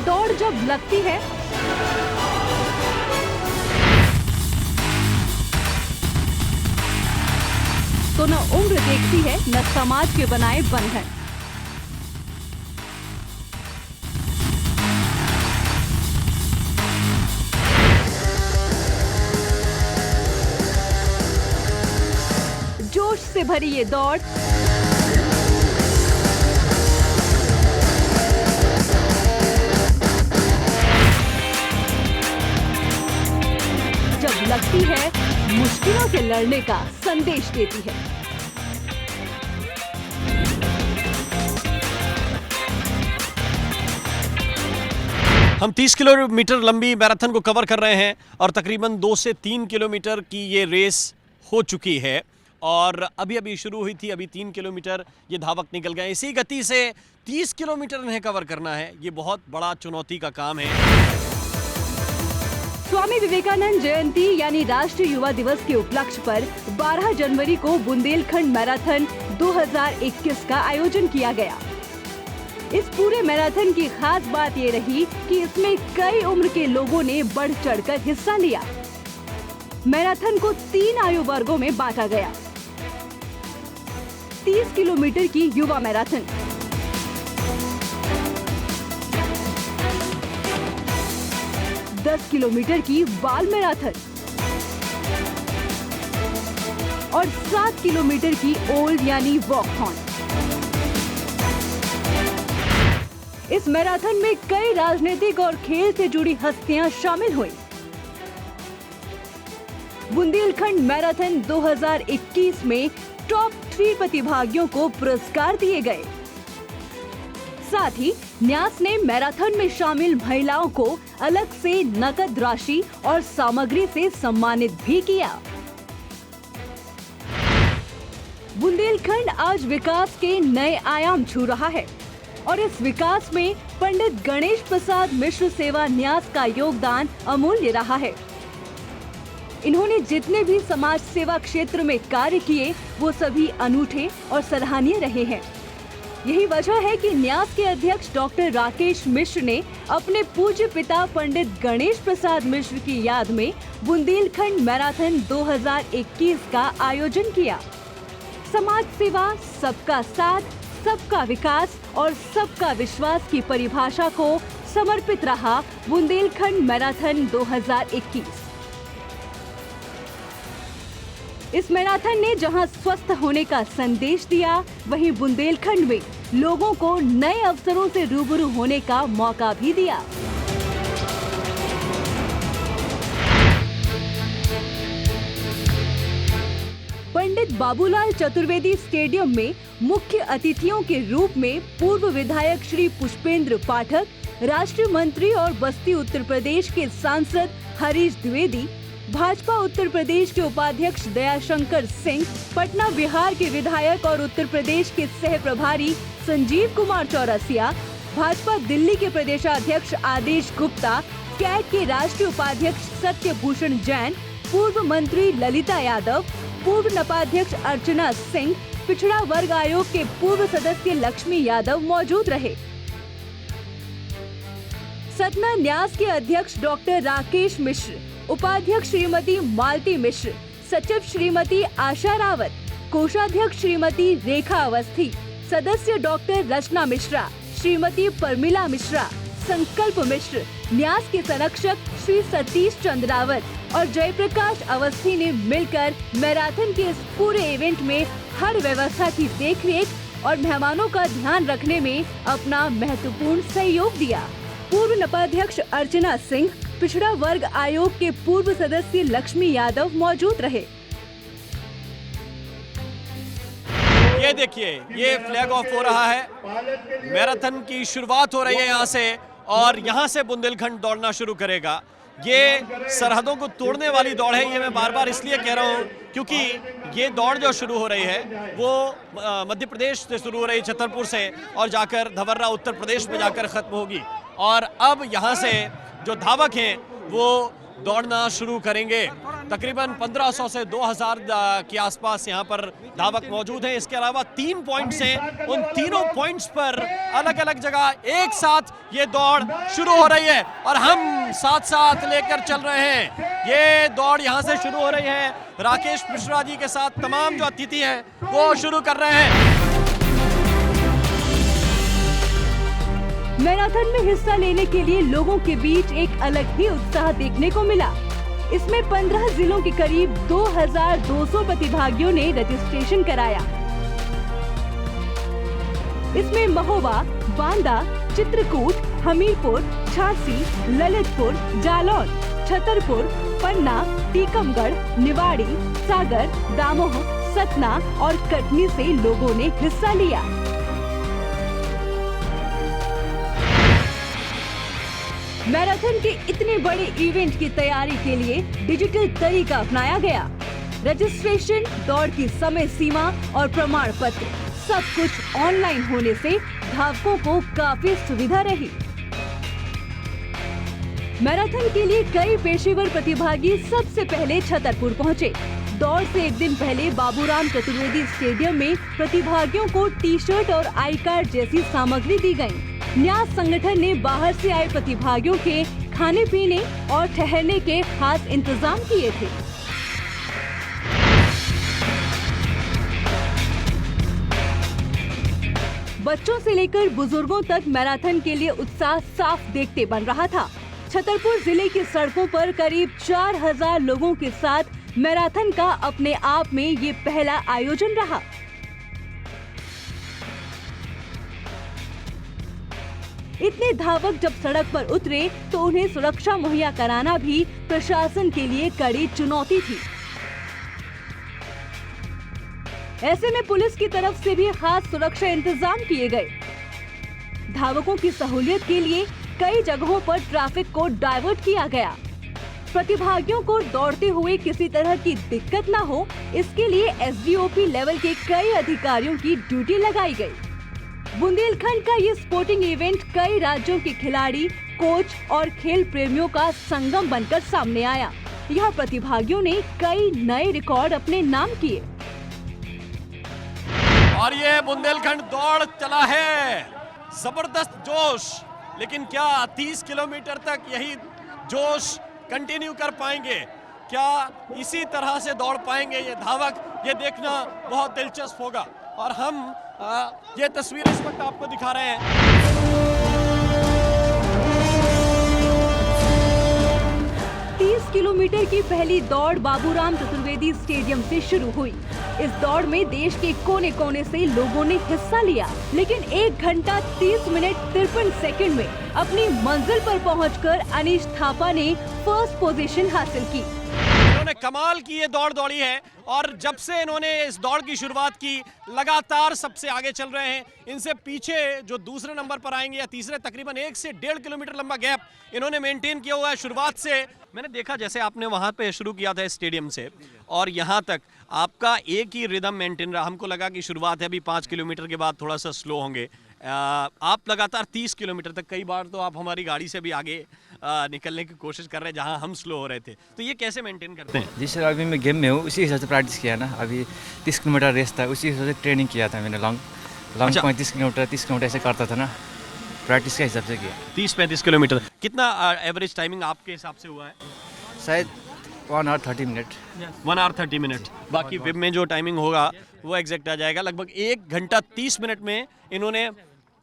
दौड़ जब लगती है तो न उम्र देखती है न समाज के बनाए बंधन। जोश से भरी ये दौड़ जब लगती है मुश्किलों से लड़ने का संदेश देती है। हम 30 किलोमीटर लंबी मैराथन को कवर कर रहे हैं और तकरीबन 2 से 3 किलोमीटर की ये रेस हो चुकी है और अभी शुरू हुई थी। अभी 3 किलोमीटर ये धावक निकल गए। इसी गति से 30 किलोमीटर इन्हें कवर करना है। ये बहुत बड़ा चुनौती का काम है। स्वामी विवेकानंद जयंती यानी राष्ट्रीय युवा दिवस के उपलक्ष्य पर 12 जनवरी को बुंदेलखंड मैराथन 2021 का आयोजन किया गया। इस पूरे मैराथन की खास बात ये रही कि इसमें कई उम्र के लोगों ने बढ़ चढ़कर हिस्सा लिया। मैराथन को 3 आयु वर्गों में बांटा गया। 30 किलोमीटर की युवा मैराथन, 10 किलोमीटर की बाल मैराथन और 7 किलोमीटर की ओल्ड यानी वॉकथॉन। इस मैराथन में कई राजनीतिक और खेल से जुड़ी हस्तियां शामिल हुई। बुंदेलखंड मैराथन 2021 में टॉप 3 प्रतिभागियों को पुरस्कार दिए गए। साथ ही न्यास ने मैराथन में शामिल महिलाओं को अलग से नकद राशि और सामग्री से सम्मानित भी किया। बुंदेलखंड आज विकास के नए आयाम छू रहा है और इस विकास में पंडित गणेश प्रसाद मिश्र सेवा न्यास का योगदान अमूल्य रहा है। इन्होंने जितने भी समाज सेवा क्षेत्र में कार्य किए वो सभी अनूठे और सराहनीय रहे हैं। यही वजह है कि न्यास के अध्यक्ष डॉक्टर राकेश मिश्र ने अपने पूज्य पिता पंडित गणेश प्रसाद मिश्र की याद में बुंदेलखंड मैराथन 2021 का आयोजन किया। समाज सेवा, सबका साथ, सबका विकास और सबका विश्वास की परिभाषा को समर्पित रहा बुंदेलखंड मैराथन 2021। इस मैराथन ने जहां स्वस्थ होने का संदेश दिया, वहीं बुंदेलखंड में लोगों को नए अवसरों से रूबरू होने का मौका भी दिया। पंडित बाबूलाल चतुर्वेदी स्टेडियम में मुख्य अतिथियों के रूप में पूर्व विधायक श्री पुष्पेंद्र पाठक, राष्ट्रीय मंत्री और बस्ती उत्तर प्रदेश के सांसद हरीश द्विवेदी, भाजपा उत्तर प्रदेश के उपाध्यक्ष दयाशंकर सिंह, पटना बिहार के विधायक और उत्तर प्रदेश के सह प्रभारी संजीव कुमार चौरसिया, भाजपा दिल्ली के प्रदेशाध्यक्ष आदेश गुप्ता, कैट के राष्ट्रीय उपाध्यक्ष सत्यभूषण जैन, पूर्व मंत्री ललिता यादव, पूर्व नपाध्यक्ष अर्चना सिंह, पिछड़ा वर्ग आयोग के पूर्व सदस्य लक्ष्मी यादव मौजूद रहे। सतना न्यास के अध्यक्ष डॉक्टर राकेश मिश्र, उपाध्यक्ष श्रीमती मालती मिश्र, सचिव श्रीमती आशा रावत, कोषाध्यक्ष श्रीमती रेखा अवस्थी, सदस्य डॉक्टर रचना मिश्रा, श्रीमती परमिला मिश्रा, संकल्प मिश्र, न्यास के संरक्षक श्री सतीश चंद्रावत और जयप्रकाश अवस्थी ने मिलकर मैराथन के इस पूरे इवेंट में हर व्यवस्था की देखरेख और मेहमानों का ध्यान रखने में अपना महत्वपूर्ण सहयोग दिया। पूर्व नपाध्यक्ष अर्चना सिंह, पिछड़ा वर्ग आयोग के पूर्व सदस्य लक्ष्मी यादव मौजूद रहे। ये देखिए, ये फ्लैग ऑफ हो रहा है। मैराथन की शुरुआत हो रही है यहाँ से और यहाँ से बुंदेलखंड दौड़ना शुरू करेगा। ये सरहदों को तोड़ने वाली दौड़ है। ये मैं बार बार इसलिए कह रहा हूँ क्योंकि ये दौड़ जो शुरू हो रही है वो मध्य प्रदेश से शुरू हो रही है, छतरपुर से, और जाकर धवर्रा उत्तर प्रदेश में जाकर खत्म होगी। और अब यहाँ से जो धावक हैं वो दौड़ना शुरू करेंगे। तकरीबन 1500 से 2000 के आसपास यहाँ पर धावक मौजूद हैं। इसके अलावा 3 पॉइंट्स हैं, उन तीनों पॉइंट्स पर अलग अलग जगह एक साथ ये दौड़ शुरू हो रही है और हम साथ साथ लेकर चल रहे हैं। ये दौड़ यहाँ से शुरू हो रही है। राकेश मिश्रा जी के साथ तमाम जो अतिथि हैं वो शुरू कर रहे हैं। मैराथन में हिस्सा लेने के लिए लोगों के बीच एक अलग ही उत्साह देखने को मिला। इसमें 15 जिलों के करीब 2200 प्रतिभागियों ने रजिस्ट्रेशन कराया। इसमें महोबा, बांदा, चित्रकूट, हमीरपुर, झांसी, ललितपुर, जालौन, छतरपुर, पन्ना, टीकमगढ़, निवाड़ी, सागर, दामोह, सतना और कटनी से लोगों ने हिस्सा लिया। मैराथन के इतने बड़े इवेंट की तैयारी के लिए डिजिटल तरीका अपनाया गया। रजिस्ट्रेशन, दौड़ की समय सीमा और प्रमाण पत्र सब कुछ ऑनलाइन होने से धावकों को काफी सुविधा रही। मैराथन के लिए कई पेशेवर प्रतिभागी सबसे पहले छतरपुर पहुंचे। दौड़ से एक दिन पहले बाबूराम चतुर्वेदी स्टेडियम में प्रतिभागियों को टी शर्ट और आई कार्ड जैसी सामग्री दी गयी। न्यास संगठन ने बाहर से आए प्रतिभागियों के खाने पीने और ठहरने के खास इंतजाम किए थे। बच्चों से लेकर बुजुर्गों तक मैराथन के लिए उत्साह साफ देखते बन रहा था। छतरपुर जिले की सड़कों पर करीब 4000 लोगों के साथ मैराथन का अपने आप में ये पहला आयोजन रहा। इतने धावक जब सड़क पर उतरे तो उन्हें सुरक्षा मुहैया कराना भी प्रशासन के लिए कड़ी चुनौती थी। ऐसे में पुलिस की तरफ से भी खास सुरक्षा इंतजाम किए गए। धावकों की सहूलियत के लिए कई जगहों पर ट्रैफिक को डाइवर्ट किया गया। प्रतिभागियों को दौड़ते हुए किसी तरह की दिक्कत न हो, इसके लिए एसडीओपी लेवल के कई अधिकारियों की ड्यूटी लगाई गई। बुंदेलखंड का ये स्पोर्टिंग इवेंट कई राज्यों के खिलाड़ी, कोच और खेल प्रेमियों का संगम बनकर सामने आया। यहाँ प्रतिभागियों ने कई नए रिकॉर्ड अपने नाम किए। और ये बुंदेलखंड दौड़ चला है, जबरदस्त जोश। लेकिन क्या 30 किलोमीटर तक यही जोश कंटिन्यू कर पाएंगे? क्या इसी तरह से दौड़ पाएंगे ये धावक? ये देखना बहुत दिलचस्प होगा। और हम ये तस्वीर इस वक्त आपको दिखा रहे हैं। 30 किलोमीटर की पहली दौड़ बाबूराम चतुर्वेदी स्टेडियम से शुरू हुई। इस दौड़ में देश के कोने कोने से लोगों ने हिस्सा लिया, लेकिन 1 घंटा 30 मिनट 53 सेकंड में अपनी मंजिल पर पहुंचकर अनीश थापा ने फर्स्ट पोजीशन हासिल की। इन्होंने कमाल की ये दौड़ दौड़ी है और जब से इन्होंने इस दौड़ की शुरुआत की लगातार सबसे आगे चल रहे हैं। इनसे पीछे जो दूसरे नंबर पर आएंगे या तीसरे, तकरीबन 1 से 1.5 किलोमीटर लंबा गैप इन्होंने मेंटेन किया हुआ है। शुरुआत से मैंने देखा जैसे आपने वहां पे शुरू किया था स्टेडियम से और यहाँ तक आपका एक ही रिदम मेंटेन रहा। हमको लगा कि शुरुआत है, अभी 5 किलोमीटर के बाद थोड़ा सा स्लो होंगे। आप लगातार 30 किलोमीटर तक, कई बार तो आप हमारी गाड़ी से भी आगे निकलने की कोशिश कर रहे हैं जहां हम स्लो हो रहे थे। तो ये कैसे मेंटेन करते हैं? जी सर, अभी मैं गेम में हूँ, उसी हिसाब से प्रैक्टिस किया ना। अभी 30 किलोमीटर रेस था, उसी हिसाब से ट्रेनिंग किया था मैंने। लॉन्ग 35 किलोमीटर 30 किलोमीटर ऐसे करता था ना, प्रैक्टिस के हिसाब से किया। 30-35 किलोमीटर कितना एवरेज टाइमिंग आपके हिसाब से हुआ है? शायद 1 आवर 30 मिनट। 1 hour 30 minute. बाकी वेब में जो टाइमिंग होगा वो एग्जैक्ट आ जाएगा। लगभग 1 घंटा 30 मिनट में इन्होंने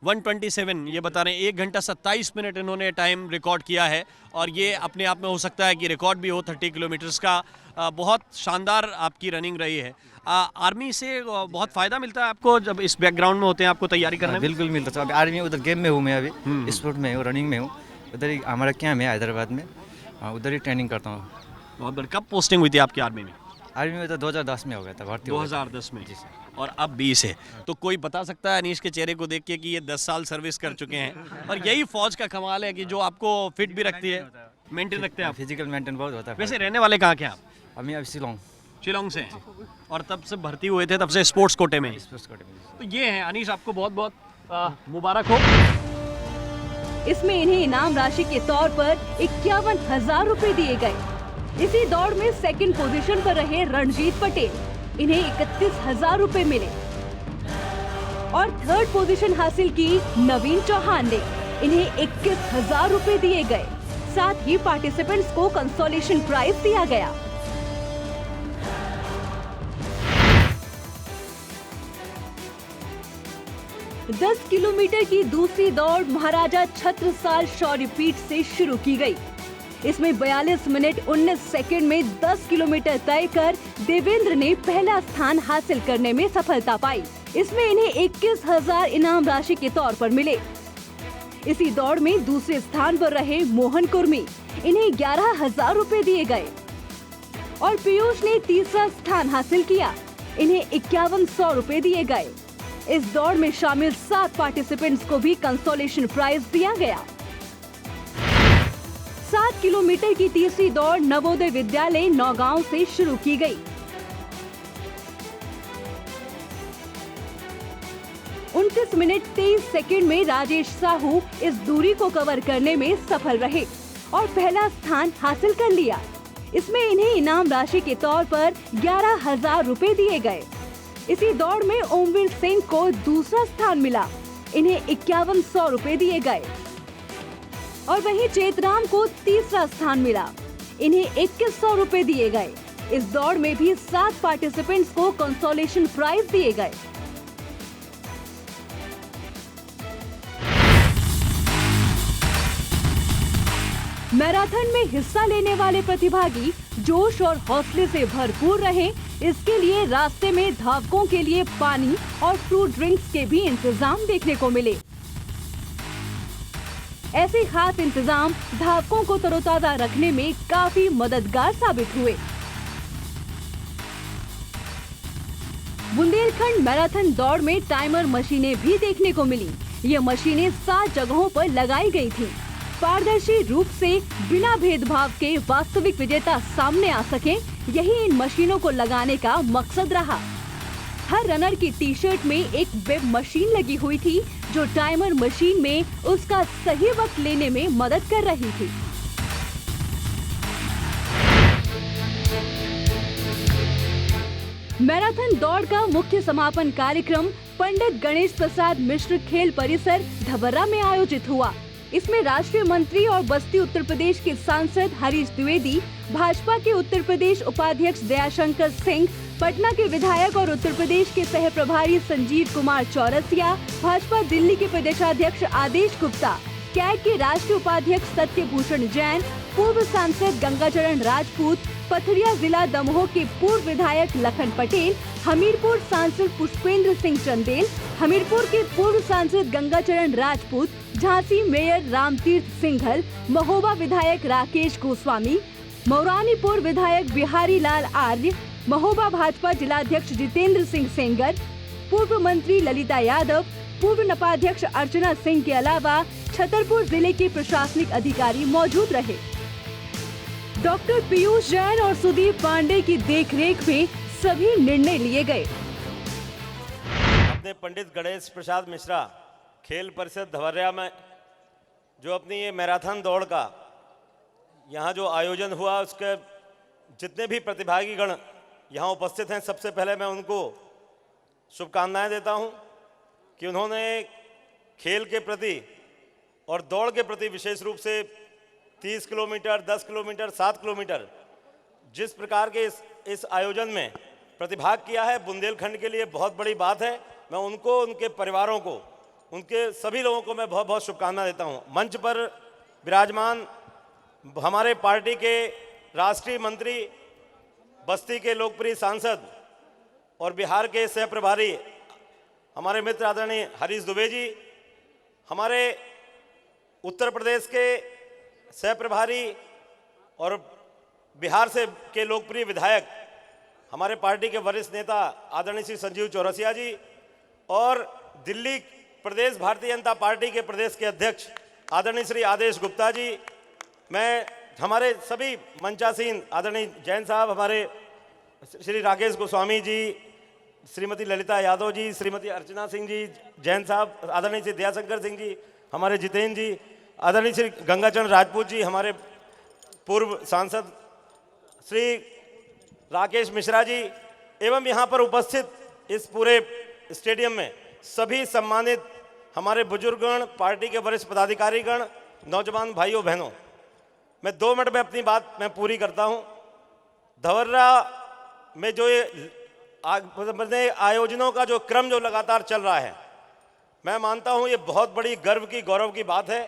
127 ये बता रहे हैं, 1 घंटा 27 मिनट इन्होंने टाइम रिकॉर्ड किया है। और ये अपने आप में हो सकता है कि रिकॉर्ड भी हो 30 किलोमीटर्स का। बहुत शानदार आपकी रनिंग रही है। आर्मी से बहुत फ़ायदा मिलता है आपको जब इस बैकग्राउंड में होते हैं आपको तैयारी करने में? बिल्कुल मिलता था। अभी आर्मी उधर गेम में हूँ मैं, अभी स्पोर्ट में हूँ, रनिंग में हूँ। उधर ही हमारा कैंप है हैदराबाद में, उधर ही ट्रेनिंग करता हूँ। बहुत बढ़िया। कब पोस्टिंग हुई थी आपकी आर्मी में? आर्मी में तो 2010 में हो गया था भर्ती। 2010 में जी सर। और अब 20 है। तो कोई बता सकता है अनीश के चेहरे को देख के कि ये 10 साल सर्विस कर चुके हैं? और यही फौज का कमाल है कि जो आपको फिट भी रखती है, मेंटेन रखते हैं आप। फिजिकल मेंटेन बहुत होता है। वैसे रहने वाले कहाँ के आप? अभी अभी शिलोंग से हैं। और तब से भर्ती हुए थे, तब से स्पोर्ट्स कोटे में। स्पोर्ट्स कोटे में। तो ये है अनीश, आपको बहुत बहुत मुबारक हो। इसमें इन्हें इनाम राशि के तौर पर 51,000 रुपए दिए गए। इसी दौड़ में सेकंड पोजीशन पर रहे रणजीत पटेल, इन्हें 31,000 रुपए मिले और थर्ड पोजीशन हासिल की नवीन चौहान ने, इन्हें 21,000 रुपए दिए गए। साथ ही पार्टिसिपेंट्स को कंसोलेशन प्राइज दिया गया। दस किलोमीटर की दूसरी दौड़ महाराजा छत्रसाल शौर्य पीठ से शुरू की गई। इसमें 42 मिनट 19 सेकंड में 10 किलोमीटर तय कर देवेंद्र ने पहला स्थान हासिल करने में सफलता पाई। इसमें इन्हें 21,000 इनाम राशि के तौर पर मिले। इसी दौड़ में दूसरे स्थान पर रहे मोहन कुर्मी, इन्हें 11,000 रुपए दिए गए और पीयूष ने तीसरा स्थान हासिल किया, इन्हें 5100 रुपए दिए गए। इस दौड़ में शामिल 7 पार्टिसिपेंट्स को भी कंसोलेशन प्राइज दिया गया। 7 किलोमीटर की तीसरी दौड़ नवोदय विद्यालय नौगांव से शुरू की गई। 29 मिनट 23 सेकंड में राजेश साहू इस दूरी को कवर करने में सफल रहे और पहला स्थान हासिल कर लिया। इसमें इन्हें इनाम राशि के तौर पर 11,000 रुपए दिए गए। इसी दौड़ में ओमवीर सिंह को दूसरा स्थान मिला, इन्हें 5100 रुपए दिए गए और वहीं चेतराम को तीसरा स्थान मिला, इन्हें 2100 रुपए दिए गए। इस दौड़ में भी 7 पार्टिसिपेंट्स को कंसोलेशन प्राइज दिए गए। मैराथन में हिस्सा लेने वाले प्रतिभागी जोश और हौसले से भरपूर रहे, इसके लिए रास्ते में धावकों के लिए पानी और फ्रूट ड्रिंक्स के भी इंतजाम देखने को मिले। ऐसे खास इंतजाम धावकों को तरोताजा रखने में काफी मददगार साबित हुए। बुंदेलखंड मैराथन दौड़ में टाइमर मशीनें भी देखने को मिली। ये मशीनें 7 जगहों पर लगाई गई थीं। पारदर्शी रूप से बिना भेदभाव के वास्तविक विजेता सामने आ सके, यही इन मशीनों को लगाने का मकसद रहा। हर रनर की टी शर्ट में एक वेब मशीन लगी हुई थी जो टाइमर मशीन में उसका सही वक्त लेने में मदद कर रही थी। मैराथन दौड़ का मुख्य समापन कार्यक्रम पंडित गणेश प्रसाद मिश्र खेल परिसर धबर्रा में आयोजित हुआ। इसमें राष्ट्रीय मंत्री और बस्ती उत्तर प्रदेश के सांसद हरीश द्विवेदी, भाजपा के उत्तर प्रदेश उपाध्यक्ष दयाशंकर सिंह, पटना के विधायक और उत्तर प्रदेश के सह प्रभारी संजीव कुमार चौरसिया, भाजपा दिल्ली के प्रदेशाध्यक्ष आदेश गुप्ता, कैग के राष्ट्रीय उपाध्यक्ष सत्यभूषण जैन, पूर्व सांसद गंगाचरण राजपूत, पथरिया जिला दमोह के पूर्व विधायक लखन पटेल, हमीरपुर सांसद पुष्पेंद्र सिंह चंदेल, हमीरपुर के पूर्व सांसद गंगाचरण राजपूत, झांसी मेयर रामतीर्थ सिंघल, महोबा विधायक राकेश गोस्वामी, मौरानीपुर विधायक बिहारी लाल आर्य, महोबा भाजपा जिलाध्यक्ष जितेंद्र सिंह सेंगर, पूर्व मंत्री ललिता यादव, पूर्व नपाध्यक्ष अर्चना सिंह के अलावा छतरपुर जिले के प्रशासनिक अधिकारी मौजूद रहे। डॉक्टर पीयूष जैन और सुदीप पांडे की देखरेख में सभी निर्णय लिए गए। अपने पंडित गणेश प्रसाद मिश्रा खेल परिषद धबर्रा में जो अपनी ये मैराथन दौड़ का यहाँ जो आयोजन हुआ, उसके जितने भी प्रतिभागी गण यहाँ उपस्थित हैं, सबसे पहले मैं उनको शुभकामनाएं देता हूँ कि उन्होंने खेल के प्रति और दौड़ के प्रति विशेष रूप से 30 किलोमीटर, 10 किलोमीटर, 7 किलोमीटर जिस प्रकार के इस आयोजन में प्रतिभाग किया है, बुंदेलखंड के लिए बहुत बड़ी बात है। मैं उनको, उनके परिवारों को, उनके सभी लोगों को मैं बहुत बहुत शुभकामनाएं देता हूं। मंच पर विराजमान हमारे पार्टी के राष्ट्रीय मंत्री, बस्ती के लोकप्रिय सांसद और बिहार के सह प्रभारी हमारे मित्र आदरणीय हरीश दुबे जी, हमारे उत्तर प्रदेश के सह प्रभारी और बिहार से के लोकप्रिय विधायक हमारे पार्टी के वरिष्ठ नेता आदरणीय श्री संजीव चौरसिया जी और दिल्ली प्रदेश भारतीय जनता पार्टी के प्रदेश के अध्यक्ष आदरणीय श्री आदेश गुप्ता जी, मैं हमारे सभी मंचासीन आदरणीय जैन साहब, हमारे श्री राकेश गोस्वामी जी, श्रीमती ललिता यादव जी, श्रीमती अर्चना सिंह जी, जैन साहब, आदरणीय श्री दयाशंकर सिंह जी, हमारे जितेंद्र जी, आदरणीय श्री गंगाचरण राजपूत जी, हमारे पूर्व सांसद श्री राकेश मिश्रा जी, एवं यहाँ पर उपस्थित इस पूरे स्टेडियम में सभी सम्मानित हमारे बुजुर्गगण, पार्टी के वरिष्ठ पदाधिकारीगण, नौजवान भाइयों बहनों, मैं 2 मिनट में अपनी बात मैं पूरी करता हूँ। धवर्रा में जो ये आयोजनों का जो क्रम जो लगातार चल रहा है, मैं मानता हूँ ये बहुत बड़ी गर्व की, गौरव की बात है।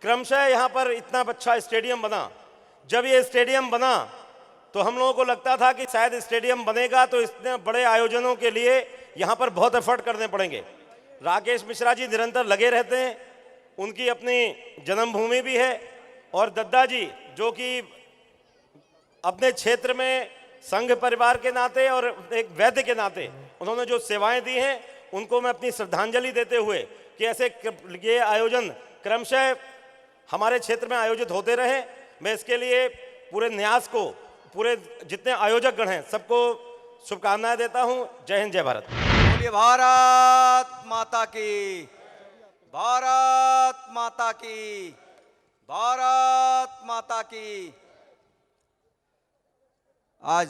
क्रमशः यहाँ पर इतना अच्छा स्टेडियम बना। जब ये स्टेडियम बना तो हम लोगों को लगता था कि शायद स्टेडियम बनेगा तो इतने बड़े आयोजनों के लिए यहाँ पर बहुत एफर्ट करने पड़ेंगे। राकेश मिश्रा जी निरंतर लगे रहते हैं, उनकी अपनी जन्मभूमि भी है, और दद्दा जी जो कि अपने क्षेत्र में संघ परिवार के नाते और एक वैद्य के नाते उन्होंने जो सेवाएं दी हैं, उनको मैं अपनी श्रद्धांजलि देते हुए कि ऐसे ये आयोजन क्रमशः हमारे क्षेत्र में आयोजित होते रहे, मैं इसके लिए पूरे न्यास को, पूरे जितने आयोजक गण हैं, सबको शुभकामनाएं देता हूं। जय हिंद, जय भारत। बोलिए भारत माता की, भारत माता की, भारत माता की। आज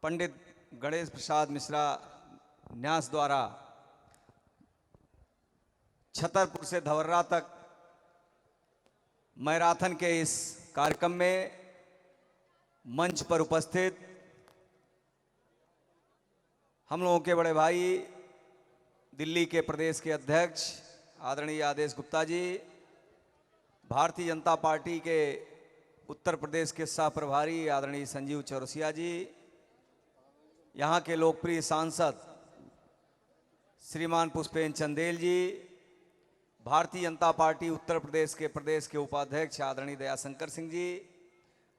पंडित गणेश प्रसाद मिश्रा न्यास द्वारा छतरपुर से धवर्रा तक मैराथन के इस कार्यक्रम में मंच पर उपस्थित हम लोगों के बड़े भाई दिल्ली के प्रदेश के अध्यक्ष आदरणीय आदेश गुप्ता जी, भारतीय जनता पार्टी के उत्तर प्रदेश के सह प्रभारी आदरणीय संजीव चौरसिया जी, यहाँ के लोकप्रिय सांसद श्रीमान पुष्पेंद्र चंदेल जी, भारतीय जनता पार्टी उत्तर प्रदेश के उपाध्यक्ष आदरणीय दयाशंकर सिंह जी,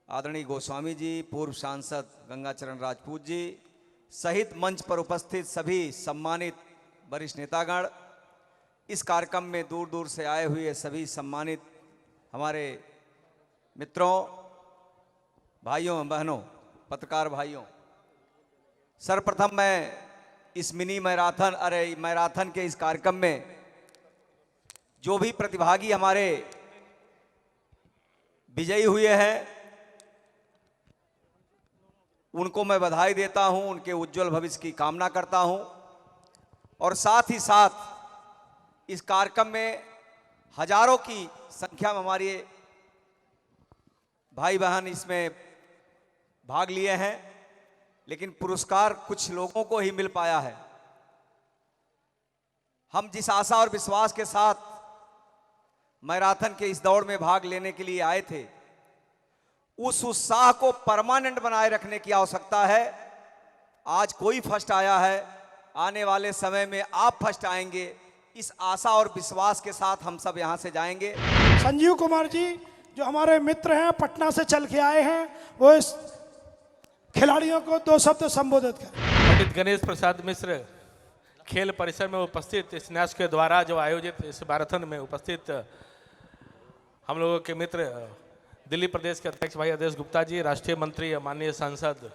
आदरणीय गोस्वामी जी, पूर्व सांसद गंगाचरण राजपूत जी सहित मंच पर उपस्थित सभी सम्मानित वरिष्ठ नेतागण, इस कार्यक्रम में दूर दूर से आए हुए सभी सम्मानित हमारे मित्रों, भाइयों बहनों, पत्रकार भाइयों, सर्वप्रथम मैं इस मिनी मैराथन के इस कार्यक्रम में जो भी प्रतिभागी हमारे विजयी हुए हैं उनको मैं बधाई देता हूं, उनके उज्जवल भविष्य की कामना करता हूं, और साथ ही साथ इस कार्यक्रम में हजारों की संख्या में हमारे भाई बहन इसमें भाग लिए हैं, लेकिन पुरस्कार कुछ लोगों को ही मिल पाया है। हम जिस आशा और विश्वास के साथ मैराथन के इस दौड़ में भाग लेने के लिए आए थे, उस उत्साह को परमानेंट बनाए रखने की आवश्यकता है। आज कोई फर्स्ट आया है, आने वाले समय में आप फर्स्ट आएंगे, इस आशा और विश्वास के साथ हम सब यहां से जाएंगे। संजीव कुमार जी जो हमारे मित्र हैं, पटना से चल के आए हैं, वो इस खिलाड़ियों को 2 शब्द संबोधित करें। पंडित गणेश प्रसाद मिश्र खेल परिसर में उपस्थित इस न्यास के द्वारा जो आयोजित इस मैराथन में उपस्थित हम लोगों के मित्र दिल्ली प्रदेश के अध्यक्ष भाई आदेश गुप्ता जी, राष्ट्रीय मंत्री माननीय सांसद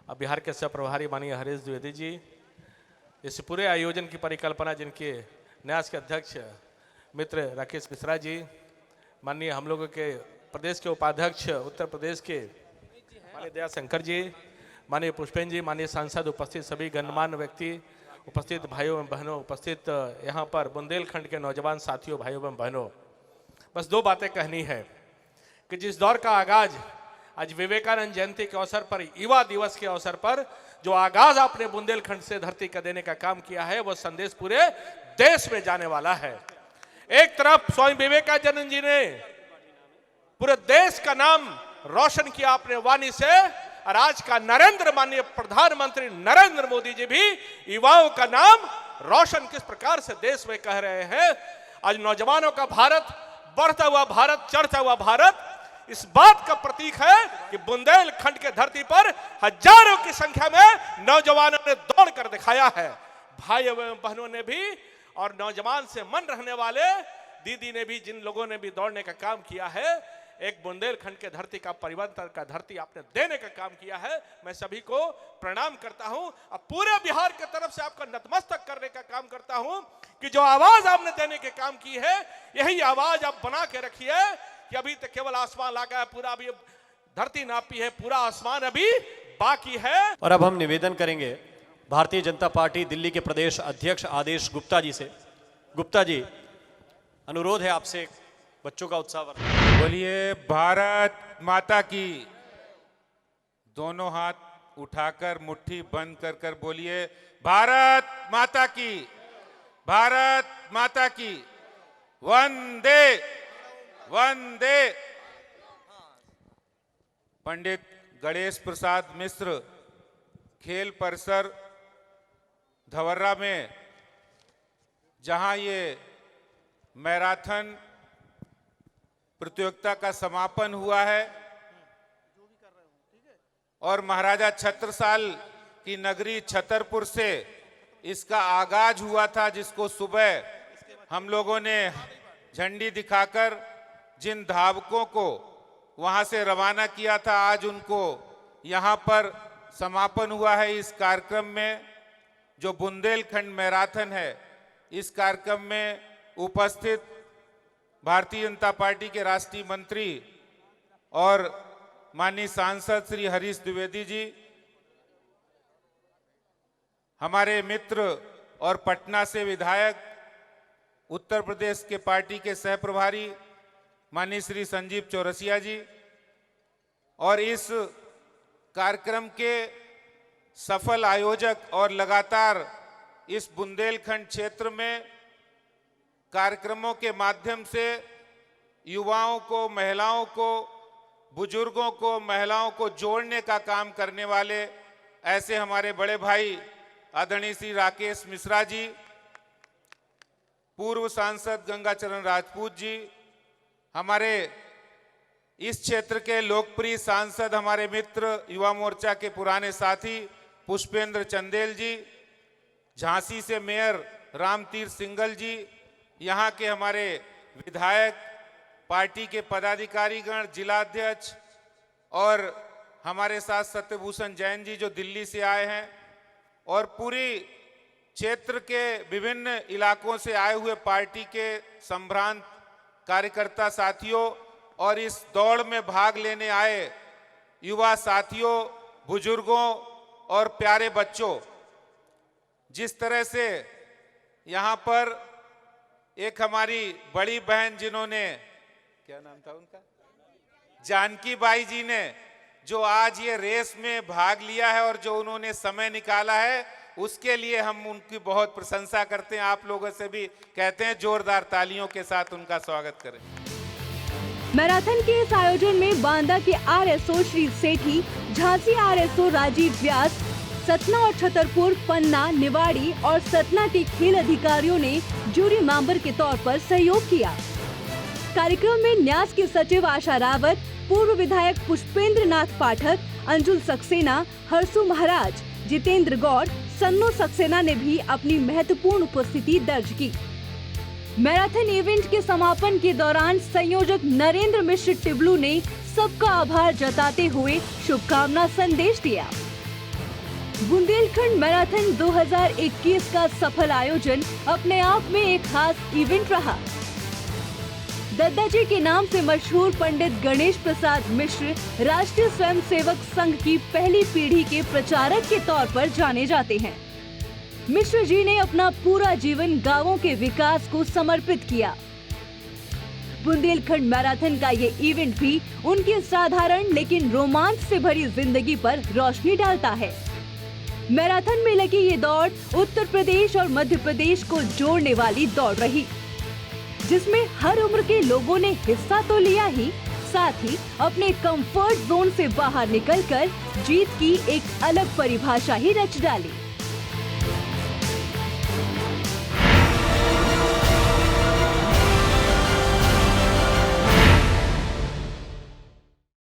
बिहार के सह प्रभारी माननीय हरीश द्विवेदी जी, इस पूरे आयोजन की परिकल्पना जिनके न्यास के अध्यक्ष मित्र राकेश मिश्रा जी, माननीय हम लोगों के प्रदेश के उपाध्यक्ष उत्तर प्रदेश के माननीय दयाशंकर जी, माननीय पुष्पेंद्र जी, माननीय सांसद, उपस्थित सभी गणमान्य व्यक्ति, उपस्थित भाइयों एवं बहनों, उपस्थित यहाँ पर बुंदेलखंड के नौजवान साथियों, भाइयों एवं बहनों, बस 2 बातें कहनी है कि जिस दौर का आगाज आज विवेकानंद जयंती के अवसर पर, युवा दिवस के अवसर पर जो आगाज आपने बुंदेलखंड से धरती का देने का काम किया है, वो संदेश पूरे देश में जाने वाला है। एक तरफ स्वामी विवेकानंद जी ने पूरे देश का नाम रोशन किया अपने वाणी से, और आज का माननीय प्रधानमंत्री नरेंद्र मोदी जी भी युवाओं का नाम रोशन किस प्रकार से देश में कह रहे हैं। आज नौजवानों का भारत, बढ़ता हुआ भारत, चढ़ता हुआ भारत, इस बात का प्रतीक है कि बुंदेलखंड के धरती पर हजारों की संख्या में नौजवानों ने दौड़ कर दिखाया है। भाई एवं बहनों ने भी, और नौजवान से मन रहने वाले दीदी ने भी, जिन लोगों ने भी दौड़ने का काम किया है, एक बुंदेलखंड के धरती का परिवर्तन का धरती आपने देने का काम किया है। मैं सभी को प्रणाम करता हूं, अब पूरे बिहार की तरफ से आपका नतमस्तक करने का काम करता हूं कि जो आवाज आपने देने के काम की है, यही आवाज आप बना के रखिए कि अभी तक केवल आसमान लागा है, पूरा अभी धरती नापी है, पूरा आसमान अभी बाकी है। और अब हम निवेदन करेंगे भारतीय जनता पार्टी दिल्ली के प्रदेश अध्यक्ष आदेश गुप्ता जी से। गुप्ता जी, अनुरोध है आपसे बच्चों का उत्साह बढ़ाएं। बोलिए भारत माता की। दोनों हाथ उठाकर मुट्ठी बंद कर कर बोलिए भारत माता की, भारत माता की। वंदे वंदे। पंडित गणेश प्रसाद मिश्र खेल परिसर धवर्रा में जहां ये मैराथन प्रतियोगिता का समापन हुआ है और महाराजा छत्रसाल की नगरी छतरपुर से इसका आगाज हुआ था, जिसको सुबह हम लोगों ने झंडी दिखाकर जिन धावकों को वहां से रवाना किया था, आज उनको यहां पर समापन हुआ है। इस कार्यक्रम में जो बुंदेलखंड मैराथन है, इस कार्यक्रम में उपस्थित भारतीय जनता पार्टी के राष्ट्रीय मंत्री और माननीय सांसद श्री हरीश द्विवेदी जी, हमारे मित्र और पटना से विधायक, उत्तर प्रदेश के पार्टी के सह प्रभारी माननीय श्री संजीव चौरसिया जी, और इस कार्यक्रम के सफल आयोजक और लगातार इस बुंदेलखंड क्षेत्र में कार्यक्रमों के माध्यम से युवाओं को, महिलाओं को, बुजुर्गों को, महिलाओं को जोड़ने का काम करने वाले ऐसे हमारे बड़े भाई आदरणीय श्री राकेश मिश्रा जी, पूर्व सांसद गंगाचरण राजपूत जी, हमारे इस क्षेत्र के लोकप्रिय सांसद, हमारे मित्र युवा मोर्चा के पुराने साथी पुष्पेंद्र चंदेल जी, झांसी से मेयर रामतीर्थ सिंगल जी, यहाँ के हमारे विधायक, पार्टी के पदाधिकारीगण, जिलाध्यक्ष और हमारे साथ सत्यभूषण जैन जी जो दिल्ली से आए हैं, और पूरी क्षेत्र के विभिन्न इलाकों से आए हुए पार्टी के संभ्रांत कार्यकर्ता साथियों और इस दौड़ में भाग लेने आए युवा साथियों, बुजुर्गों और प्यारे बच्चों। जिस तरह से यहाँ पर एक हमारी बड़ी बहन, जिन्होंने, क्या नाम था उनका, जानकी बाई जी ने, जो आज ये रेस में भाग लिया है और जो उन्होंने समय निकाला है, उसके लिए हम उनकी बहुत प्रशंसा करते हैं। आप लोगों से भी कहते हैं जोरदार तालियों के साथ उनका स्वागत करें। मैराथन के इस आयोजन में बांदा के आरएसओ श्री सेठी, झांसी आरएसओ राजीव व्यास, सतना और छतरपुर, पन्ना, निवाड़ी और सतना के खेल अधिकारियों ने जूरी मेंबर के तौर पर सहयोग किया। कार्यक्रम में न्यास की सचिव आशा रावत, पूर्व विधायक पुष्पेंद्र नाथ पाठक, अंजुल सक्सेना, हरसू महाराज, जितेंद्र गौड़, सन्नो सक्सेना ने भी अपनी महत्वपूर्ण उपस्थिति दर्ज की। मैराथन इवेंट के समापन के दौरान संयोजक नरेंद्र मिश्र टिब्लू ने सबका आभार जताते हुए शुभकामना संदेश दिया। बुंदेलखंड मैराथन 2021 का सफल आयोजन अपने आप में एक खास इवेंट रहा। दद्दा जी के नाम से मशहूर पंडित गणेश प्रसाद मिश्र राष्ट्रीय स्वयंसेवक संघ की पहली पीढ़ी के प्रचारक के तौर पर जाने जाते हैं। मिश्र जी ने अपना पूरा जीवन गांवों के विकास को समर्पित किया। बुंदेलखंड मैराथन का ये इवेंट भी उनकी साधारण लेकिन रोमांच से भरी जिंदगी पर रोशनी डालता है। मैराथन में लगी ये दौड़ उत्तर प्रदेश और मध्य प्रदेश को जोड़ने वाली दौड़ रही, जिसमें हर उम्र के लोगों ने हिस्सा तो लिया ही, साथ ही अपने कंफर्ट जोन से बाहर निकलकर जीत की एक अलग परिभाषा ही रच डाली।